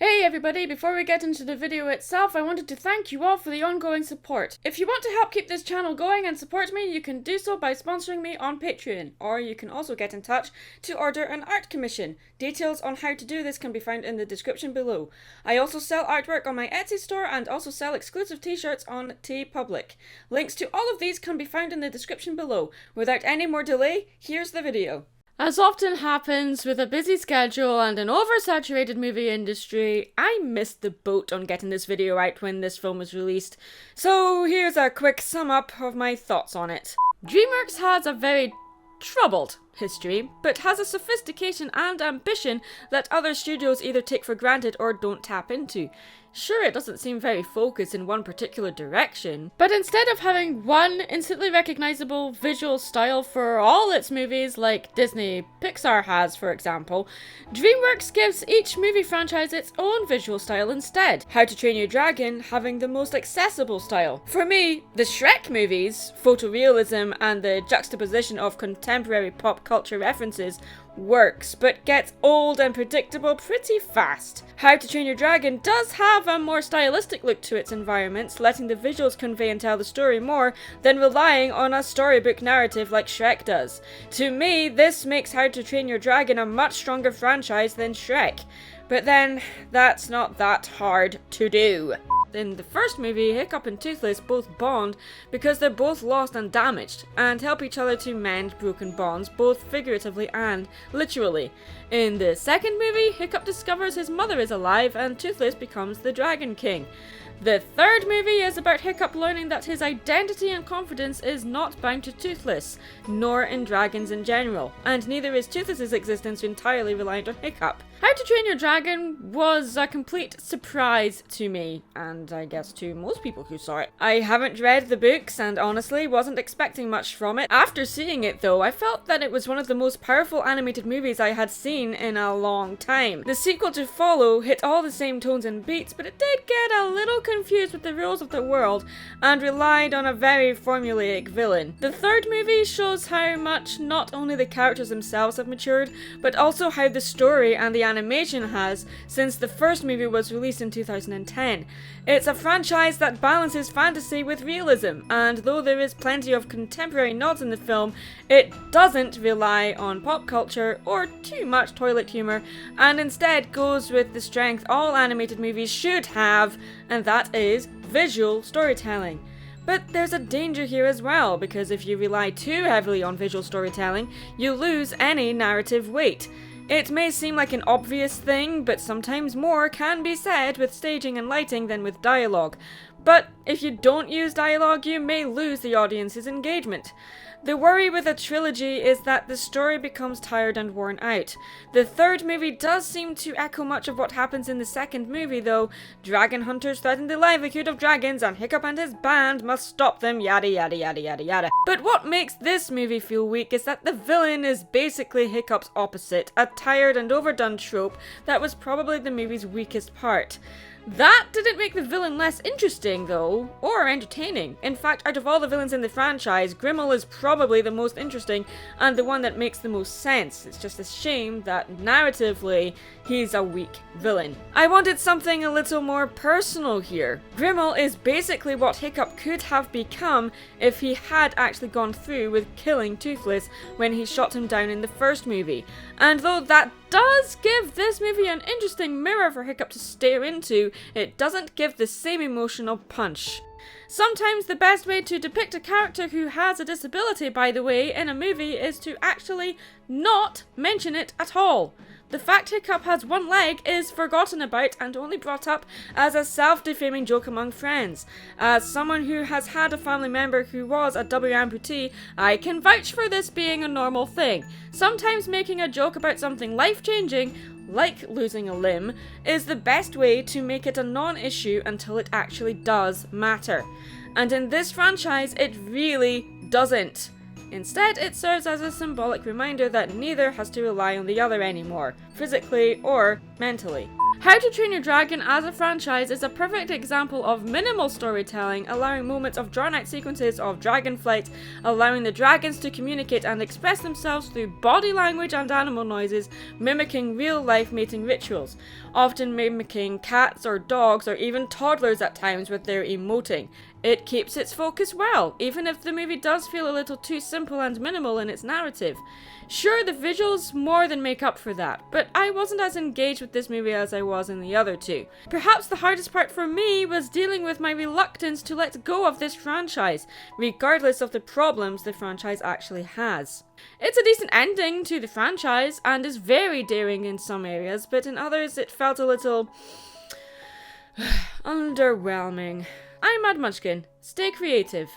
Hey everybody, before we get into the video itself, I wanted to thank you all for the ongoing support. If you want to help keep this channel going and support me, you can do so by sponsoring me on Patreon, or you can also get in touch to order an art commission. Details on how to do this can be found in the description below. I also sell artwork on my Etsy store and also sell exclusive t-shirts on TeePublic. Links to all of these can be found in the description below. Without any more delay, here's the video. As often happens with a busy schedule and an oversaturated movie industry, I missed the boat on getting this video out when this film was released. So here's a quick sum up of my thoughts on it. DreamWorks has a very troubled history, but has a sophistication and ambition that other studios either take for granted or don't tap into. Sure, it doesn't seem very focused in one particular direction, but instead of having one instantly recognizable visual style for all its movies like Disney Pixar has, for example, DreamWorks gives each movie franchise its own visual style instead. How to Train Your Dragon having the most accessible style. For me, the Shrek movies, photorealism and the juxtaposition of contemporary pop culture references works, but gets old and predictable pretty fast. How to Train Your Dragon does have a more stylistic look to its environments, letting the visuals convey and tell the story more than relying on a storybook narrative like Shrek does. To me, this makes How to Train Your Dragon a much stronger franchise than Shrek. But then, that's not that hard to do. In the first movie, Hiccup and Toothless both bond because they're both lost and damaged, and help each other to mend broken bonds, both figuratively and literally. In the second movie, Hiccup discovers his mother is alive and Toothless becomes the Dragon King. The third movie is about Hiccup learning that his identity and confidence is not bound to Toothless, nor in dragons in general, and neither is Toothless's existence entirely reliant on Hiccup. How to Train Your Dragon was a complete surprise to me, and I guess to most people who saw it. I haven't read the books and honestly wasn't expecting much from it. After seeing it though, I felt that it was one of the most powerful animated movies I had seen in a long time. The sequel to follow hit all the same tones and beats, but it did get a little confused with the rules of the world and relied on a very formulaic villain. The third movie shows how much not only the characters themselves have matured, but also how the story and the animation has since the first movie was released in 2010. It's a franchise that balances fantasy with realism, and though there is plenty of contemporary nods in the film, it doesn't rely on pop culture or too much toilet humor, and instead goes with the strength all animated movies should have, and that is visual storytelling. But there's a danger here as well, because if you rely too heavily on visual storytelling, you lose any narrative weight. It may seem like an obvious thing, but sometimes more can be said with staging and lighting than with dialogue. But if you don't use dialogue, you may lose the audience's engagement. The worry with a trilogy is that the story becomes tired and worn out. The third movie does seem to echo much of what happens in the second movie though. Dragon hunters threaten the livelihood of dragons and Hiccup and his band must stop them, yada yada yada yada yada. But what makes this movie feel weak is that the villain is basically Hiccup's opposite, a tired and overdone trope that was probably the movie's weakest part. That didn't make the villain less interesting, though, or entertaining. In fact, out of all the villains in the franchise, Grimmel is probably the most interesting and the one that makes the most sense. It's just a shame that, narratively, he's a weak villain. I wanted something a little more personal here. Grimmel is basically what Hiccup could have become if he had actually gone through with killing Toothless when he shot him down in the first movie. And though that does give this movie an interesting mirror for Hiccup to stare into, it doesn't give the same emotional punch. Sometimes the best way to depict a character who has a disability, by the way, in a movie is to actually not mention it at all. The fact Hiccup has one leg is forgotten about and only brought up as a self-defaming joke among friends. As someone who has had a family member who was a double amputee, I can vouch for this being a normal thing. Sometimes making a joke about something life-changing, like losing a limb, is the best way to make it a non-issue until it actually does matter. And in this franchise, it really doesn't. Instead, it serves as a symbolic reminder that neither has to rely on the other anymore, physically or mentally. How to Train Your Dragon as a franchise is a perfect example of minimal storytelling, allowing moments of drawn-out sequences of dragon flight, allowing the dragons to communicate and express themselves through body language and animal noises, mimicking real-life mating rituals, often mimicking cats or dogs or even toddlers at times with their emoting. It keeps its focus well, even if the movie does feel a little too simple and minimal in its narrative. Sure, the visuals more than make up for that, but I wasn't as engaged with this movie as I was in the other two. Perhaps the hardest part for me was dealing with my reluctance to let go of this franchise, regardless of the problems the franchise actually has. It's a decent ending to the franchise, and is very daring in some areas, but in others it felt a little underwhelming. I'm Mad Munchkin. Stay creative.